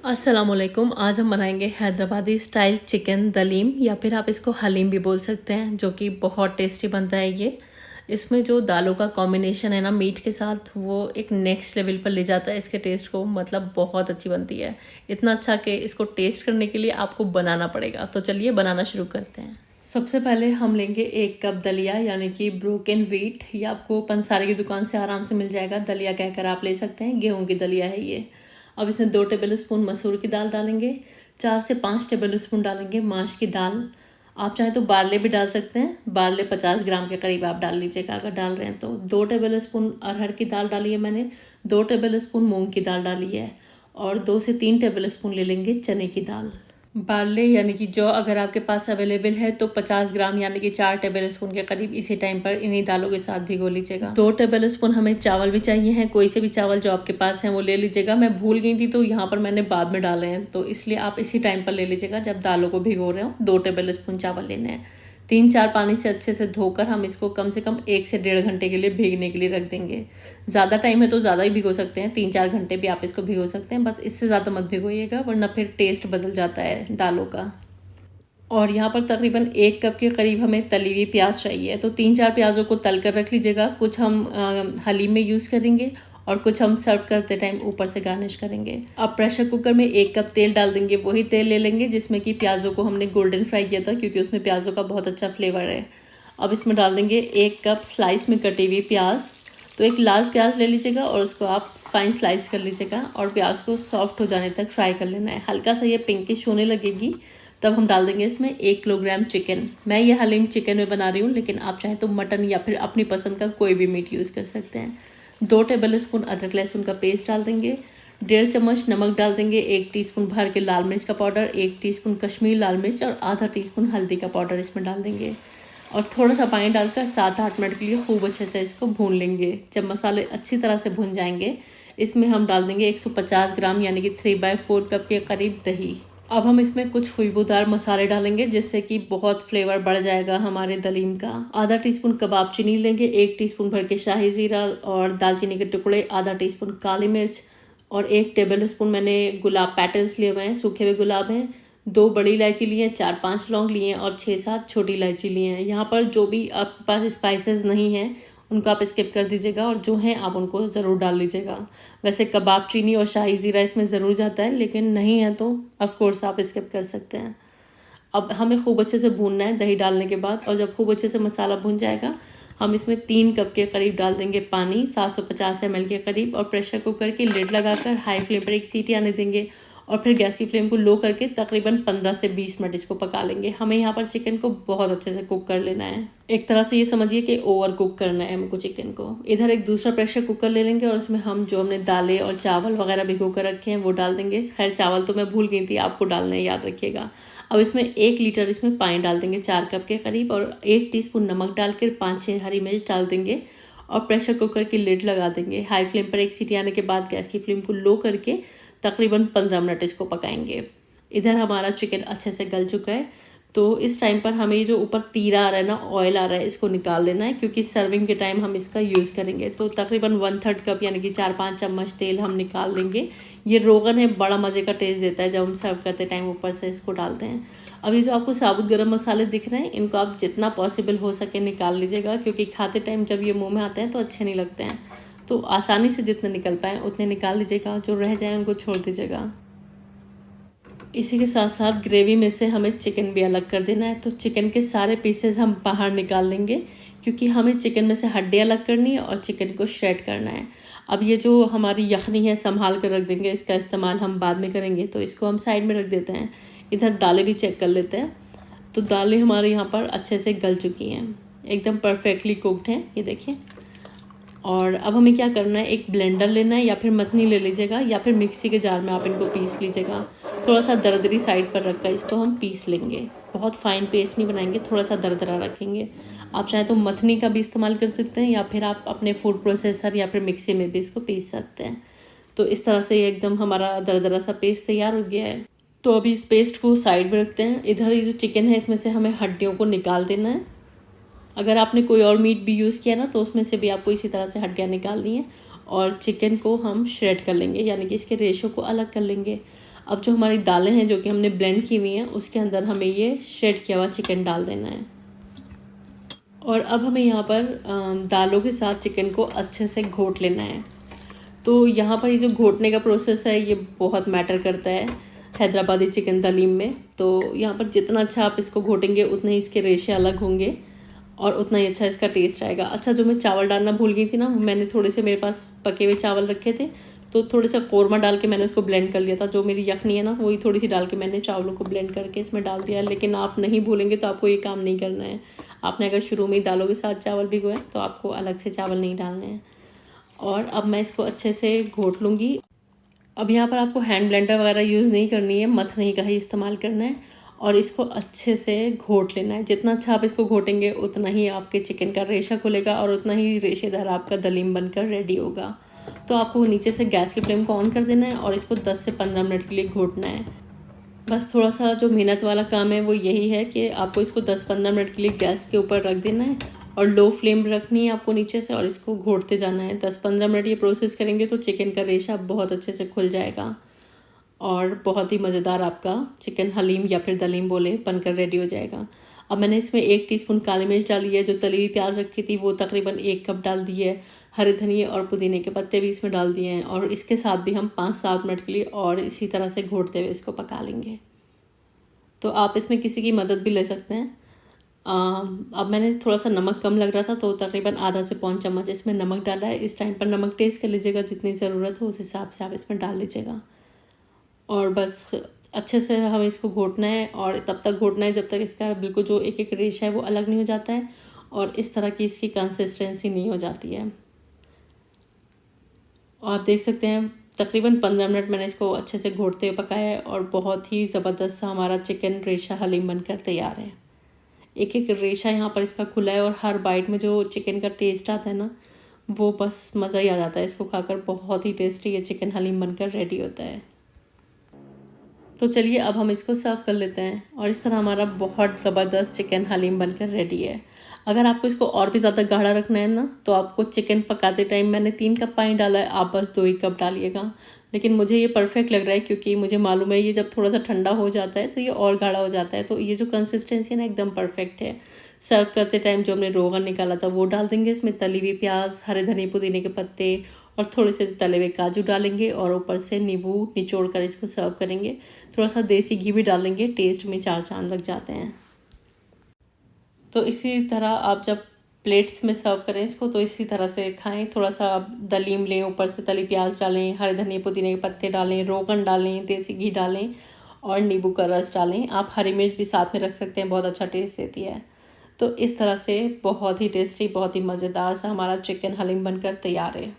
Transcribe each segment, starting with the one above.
अस्सलामुअलैकुम। आज हम बनाएंगे हैदराबादी स्टाइल चिकन दलीम या फिर आप इसको हलीम भी बोल सकते हैं, जो कि बहुत टेस्टी बनता है ये। इसमें जो दालों का कॉम्बिनेशन है ना मीट के साथ, वो एक नेक्स्ट लेवल पर ले जाता है इसके टेस्ट को। मतलब बहुत अच्छी बनती है, इतना अच्छा कि इसको टेस्ट करने के लिए आपको बनाना पड़ेगा। तो चलिए बनाना शुरू करते हैं। सबसे पहले हम लेंगे 1 कप दलिया, यानी कि ब्रोकन व्हीट। ये आपको पंसारी की दुकान से आराम से मिल जाएगा, दलिया कहकर आप ले सकते हैं। गेहूं की दलिया है ये। अब इसमें 2 टेबल स्पून मसूर की दाल डालेंगे, 4 से 5 टेबल स्पून डालेंगे माश की दाल। आप चाहें तो बारले भी डाल सकते हैं, बारले 50 ग्राम के करीब आप डाल लीजिएगा अगर डाल रहे हैं तो। 2 टेबल स्पून अरहर की दाल डाली है मैंने, 2 टेबल स्पून मूंग की दाल डाली है, और 2 से 3 टेबल स्पून ले लेंगे चने की दाल। बारले यानी कि जौ अगर आपके पास अवेलेबल है तो 50 ग्राम यानी कि 4 टेबल स्पून के करीब इसी टाइम पर इन्हीं दालों के साथ भिगो लीजिएगा। 2 टेबल स्पून हमें चावल भी चाहिए हैं, कोई से भी चावल जो आपके पास है वो ले लीजिएगा। मैं भूल गई थी तो यहाँ पर मैंने बाद में डाले हैं, तो इसलिए आप इसी टाइम पर ले लीजिएगा जब दालों को भिगो रहे हो। 2 टेबल स्पून चावल लेने हैं। 3-4 पानी से अच्छे से धोकर हम इसको कम से कम 1 से 1.5 घंटे के लिए भीगने के लिए रख देंगे। ज़्यादा टाइम है तो ज़्यादा ही भिगो सकते हैं, 3-4 घंटे भी आप इसको भिगो सकते हैं। बस इससे ज़्यादा मत भिगोइएगा वरना फिर टेस्ट बदल जाता है दालों का। और यहाँ पर तकरीबन 1 कप के करीब हमें तली हुई प्याज चाहिए, तो 3-4 प्याज़ों को तल कर रख लीजिएगा। कुछ हम हलीम में यूज़ करेंगे और कुछ हम सर्व करते टाइम ऊपर से गार्निश करेंगे। अब प्रेशर कुकर में 1 कप तेल डाल देंगे, वही तेल ले लेंगे जिसमें कि प्याज़ों को हमने गोल्डन फ्राई किया था, क्योंकि उसमें प्याज़ों का बहुत अच्छा फ्लेवर है। अब इसमें डाल देंगे 1 कप स्लाइस में कटी हुई प्याज। तो एक लार्ज प्याज ले लीजिएगा और उसको आप फाइन स्लाइस कर लीजिएगा, और प्याज को सॉफ्ट हो जाने तक फ्राई कर लेना है। हल्का सा ये पिंकिश होने लगेगी तब हम डाल देंगे इसमें 1 किलोग्राम चिकन। मैं ये हलीम चिकन में बना रही हूँ, लेकिन आप चाहें तो मटन या फिर अपनी पसंद का कोई भी मीट यूज़ कर सकते हैं। 2 टेबल स्पून अदरक लहसुन का पेस्ट डाल देंगे, 1.5 चम्मच नमक डाल देंगे, 1 टीस्पून भर के लाल मिर्च का पाउडर, 1 टीस्पून कश्मीरी लाल मिर्च और आधा टीस्पून हल्दी का पाउडर इसमें डाल देंगे। और थोड़ा सा पानी डालकर 7-8 मिनट के लिए खूब अच्छे से इसको भून लेंगे। जब मसाले अच्छी तरह से भुन जाएंगे, इसमें हम डाल देंगे 150 ग्राम यानी कि 3/4 कप के करीब दही। अब हम इसमें कुछ खुशबूदार मसाले डालेंगे, जिससे कि बहुत फ्लेवर बढ़ जाएगा हमारे दलीम का। आधा टीस्पून कबाब चीनी लेंगे, 1 टीस्पून भर के शाही ज़ीरा और दालचीनी के टुकड़े, आधा टीस्पून काली मिर्च, और 1 टेबल स्पून मैंने गुलाब पेटल्स लिए हुए हैं, सूखे हुए गुलाब हैं। 2 बड़ी इलायची लिए हैं, 4-5 लौंग लिए हैं और 6-7 छोटी इलायची लिए हैं। यहाँ पर जो भी आपके पास स्पाइसेस नहीं हैं उनको आप स्किप कर दीजिएगा, और जो हैं आप उनको ज़रूर डाल लीजिएगा। वैसे कबाब चीनी और शाही ज़ीरा इसमें ज़रूर जाता है, लेकिन नहीं है तो ऑफ कोर्स आप स्किप कर सकते हैं। अब हमें खूब अच्छे से भूनना है दही डालने के बाद, और जब खूब अच्छे से मसाला भुन जाएगा, हम इसमें 3 कप के करीब डाल देंगे पानी, 750 ml के करीब, और प्रेशर कुकर की लिड लगाकर हाई फ्लेम पर 1 सीटी आने देंगे, और फिर गैस की फ्लेम को लो करके तकरीबन 15 से 20 मिनट इसको पका लेंगे। हमें यहाँ पर चिकन को बहुत अच्छे से कुक कर लेना है, एक तरह से ये समझिए कि ओवर कुक करना है हमको चिकन को। इधर एक दूसरा प्रेशर कुकर ले लेंगे और उसमें हम जो हमने दालें और चावल वगैरह भिगो कर रखे हैं वो डाल देंगे। खैर चावल तो मैं भूल गई थी, आपको डालना है, याद रखिएगा। अब इसमें 1 लीटर इसमें पानी डाल देंगे, 4 कप के करीब, और 1 टीस्पून नमक डालकर 5-6 हरी मिर्च डाल देंगे, और प्रेशर कुकर की लिड लगा देंगे। हाई फ्लेम पर 1 सीटी आने के बाद गैस की फ्लेम को लो करके तकरीबन 15 मिनट इसको पकाएंगे। इधर हमारा चिकन अच्छे से गल चुका है, तो इस टाइम पर हमें ये जो ऊपर तीरा आ रहा है ना, ऑयल आ रहा है, इसको निकाल लेना है, क्योंकि सर्विंग के टाइम हम इसका यूज़ करेंगे। तो तकरीबन 1/3 कप यानी कि 4-5 चम्मच तेल हम निकाल लेंगे। ये रोगन है, बड़ा मज़े का टेस्ट देता है जब हम सर्व करते टाइम ऊपर से इसको डालते हैं। अब ये जो आपको साबुत गरम मसाले दिख रहे हैं, इनको आप जितना पॉसिबल हो सके निकाल लीजिएगा, क्योंकि खाते टाइम जब ये मुँह में आते हैं तो अच्छे नहीं लगते हैं। तो आसानी से जितने निकल पाएँ उतने निकाल लीजिएगा, जो रह जाए उनको छोड़ दीजिएगा। इसी के साथ साथ ग्रेवी में से हमें चिकन भी अलग कर देना है, तो चिकन के सारे पीसेस हम बाहर निकाल लेंगे, क्योंकि हमें चिकन में से हड्डी अलग करनी है और चिकन को श्रेड करना है। अब ये जो हमारी यखनी है संभाल कर रख देंगे, इसका इस्तेमाल हम बाद में करेंगे, तो इसको हम साइड में रख देते हैं। इधर दालें भी चेक कर लेते हैं। तो दालें हमारे यहाँ पर अच्छे से गल चुकी हैं, एकदम परफेक्टली कुकड हैं, ये देखिए। और अब हमें क्या करना है, एक ब्लेंडर लेना है, या फिर मथनी ले लीजिएगा, या फिर मिक्सी के जार में आप इनको पीस लीजिएगा। थोड़ा सा दरदरी साइड पर रखकर इसको हम पीस लेंगे, बहुत फाइन पेस्ट नहीं बनाएंगे, थोड़ा सा दरदरा रखेंगे। आप चाहें तो मथनी का भी इस्तेमाल कर सकते हैं, या फिर आप अपने फूड प्रोसेसर या फिर मिक्सी में भी इसको पीस सकते हैं। तो इस तरह से ये एकदम हमारा दरदरा सा पेस्ट तैयार हो गया है। तो अभी इस पेस्ट को साइड में रखते हैं। इधर ये जो चिकन है, इसमें से हमें हड्डियों को निकाल देना है। अगर आपने कोई और मीट भी यूज़ किया ना, तो उसमें से भी आपको इसी तरह से हड्डियाँ निकालनी है, और चिकन को हम श्रेड कर लेंगे, यानी कि इसके रेशो को अलग कर लेंगे। अब जो हमारी दालें हैं जो कि हमने ब्लेंड की हुई हैं, उसके अंदर हमें ये श्रेड किया हुआ चिकन डाल देना है। और अब हमें यहाँ पर दालों के साथ चिकन को अच्छे से घोट लेना है। तो यहाँ पर ये जो घोटने का प्रोसेस है ये बहुत मैटर करता है हैदराबादी चिकन दलीम में। तो यहाँ पर जितना अच्छा आप इसको घोटेंगे उतने ही इसके रेशे अलग होंगे और उतना ही अच्छा इसका टेस्ट आएगा। अच्छा, जो मैं चावल डालना भूल गई थी ना, मैंने थोड़े से मेरे पास पके हुए चावल रखे थे, तो थोड़ा सा कौरमा डाल के मैंने उसको ब्लेंड कर लिया था। जो मेरी यखनी है ना, वही थोड़ी सी डाल के मैंने चावलों को ब्लेंड करके इसमें डाल दिया। लेकिन आप नहीं भूलेंगे तो आपको ये काम नहीं करना है। आपने अगर शुरू में ही दालों के साथ चावल भिगोए तो आपको अलग से चावल नहीं डालने हैं। और अब मैं इसको अच्छे से घोट लूँगी। अब यहाँ पर आपको हैंड ब्लेंडर वगैरह यूज़ नहीं करनी है, मथनी का ही इस्तेमाल करना है और इसको अच्छे से घोट लेना है। जितना अच्छा आप इसको घोटेंगे उतना ही आपके चिकन का रेशा खुलेगा और उतना ही रेशेदार आपका दलीम बनकर रेडी होगा। तो आपको नीचे से गैस की फ्लेम को ऑन कर देना है और इसको 10 से 15 मिनट के लिए घोटना है। बस थोड़ा सा जो मेहनत वाला काम है वो यही है कि आपको इसको 10-15 मिनट के लिए गैस के ऊपर रख देना है और लो फ्लेम रखनी है आपको नीचे से, और इसको घोटते जाना है। 10-15 मिनट ये प्रोसेस करेंगे तो चिकन का रेशा बहुत अच्छे से खुल जाएगा और बहुत ही मज़ेदार आपका चिकन हलीम या फिर दलीम बोले बनकर रेडी हो जाएगा। अब मैंने इसमें 1 टीस्पून काली मिर्च डाली है। जो तली हुई प्याज रखी थी वो तकरीबन 1 कप डाल दी है। हरे धनिए और पुदीने के पत्ते भी इसमें डाल दिए हैं और इसके साथ भी हम 5-7 मिनट के लिए और इसी तरह से घोटते हुए इसको पका लेंगे। तो आप इसमें किसी की मदद भी ले सकते हैं। अब मैंने थोड़ा सा नमक कम लग रहा था तो तकरीबन आधा से पौन चम्मच इसमें नमक डाला है। इस टाइम पर नमक टेस्ट कर लीजिएगा, जितनी ज़रूरत हो उस हिसाब से आप इसमें डाल लीजिएगा। और बस अच्छे से हमें इसको घोटना है और तब तक घोटना है जब तक इसका बिल्कुल जो एक एक रेशा है वो अलग नहीं हो जाता है और इस तरह की इसकी कंसिस्टेंसी नहीं हो जाती है। और आप देख सकते हैं तकरीबन 15 मिनट मैंने इसको अच्छे से घोटते हुए पकाया है और बहुत ही ज़बरदस्त सा हमारा चिकन रेशा हलीम बनकर तैयार है। एक एक रेशा यहाँ पर इसका खुला है और हर बाइट में जो चिकन का टेस्ट आता है ना, वो बस मज़ा ही आ जाता है इसको खाकर। बहुत ही टेस्टी ये चिकन हलीम बनकर रेडी होता है। तो चलिए अब हम इसको सर्व कर लेते हैं और इस तरह हमारा बहुत ज़बरदस्त चिकन हलीम बनकर रेडी है। अगर आपको इसको और भी ज़्यादा गाढ़ा रखना है ना, तो आपको चिकन पकाते टाइम मैंने 3 कप पानी डाला है, आप बस 2 ही कप डालिएगा। लेकिन मुझे ये परफेक्ट लग रहा है क्योंकि मुझे मालूम है ये जब थोड़ा सा ठंडा हो जाता है तो ये और गाढ़ा हो जाता है। तो ये जो कंसिस्टेंसी है ना एकदम परफेक्ट है। सर्व करते टाइम जो हमने रोगन निकाला था वो डाल देंगे इसमें, तली हुई प्याज, हरे धनिए पुदीने के पत्ते और थोड़े से तले हुए काजू डालेंगे और ऊपर से नींबू निचोड़ कर इसको सर्व करेंगे। थोड़ा सा देसी घी भी डालेंगे, टेस्ट में 4 चांद लग जाते हैं। तो इसी तरह आप जब प्लेट्स में सर्व करें इसको तो इसी तरह से खाएं। थोड़ा सा आप दलीम लें, ऊपर से तली प्याज डालें, हरे धनिए पुदीने के पत्ते डालें, रोगन डालें, देसी घी डालें और नींबू का रस डालें। आप हरी मिर्च भी साथ में रख सकते हैं, बहुत अच्छा टेस्ट देती है। तो इस तरह से बहुत ही टेस्टी, बहुत ही मज़ेदार सा हमारा चिकन हलीम बनकर तैयार है।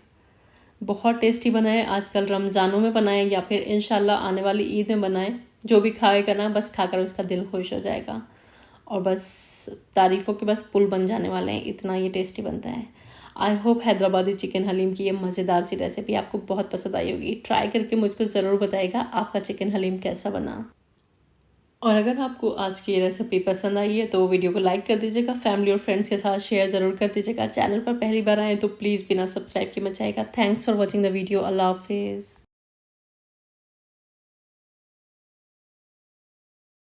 बहुत टेस्टी बनाए, आजकल रमज़ानों में बनाएं या फिर इंशाल्लाह आने वाली ईद में बनाएं। जो भी खाएगा ना बस खाकर उसका दिल खुश हो जाएगा और बस तारीफ़ों के बस पुल बन जाने वाले हैं, इतना ये टेस्टी बनता है। I hope Hyderabadi chicken haleem की ये मज़ेदार सी रेसिपी आपको बहुत पसंद आई होगी। ट्राई करके मुझको ज़रूर बताइएगा आपका चिकन हलीम कैसा बना। और अगर आपको आज की ये रेसिपी पसंद आई है तो वीडियो को लाइक कर दीजिएगा, फैमिली और फ्रेंड्स के साथ शेयर ज़रूर कर दीजिएगा। चैनल पर पहली बार आए तो प्लीज़ बिना सब्सक्राइब किए मत जाइएगा। Thanks for watching the video. अल्लाह हाफिज़।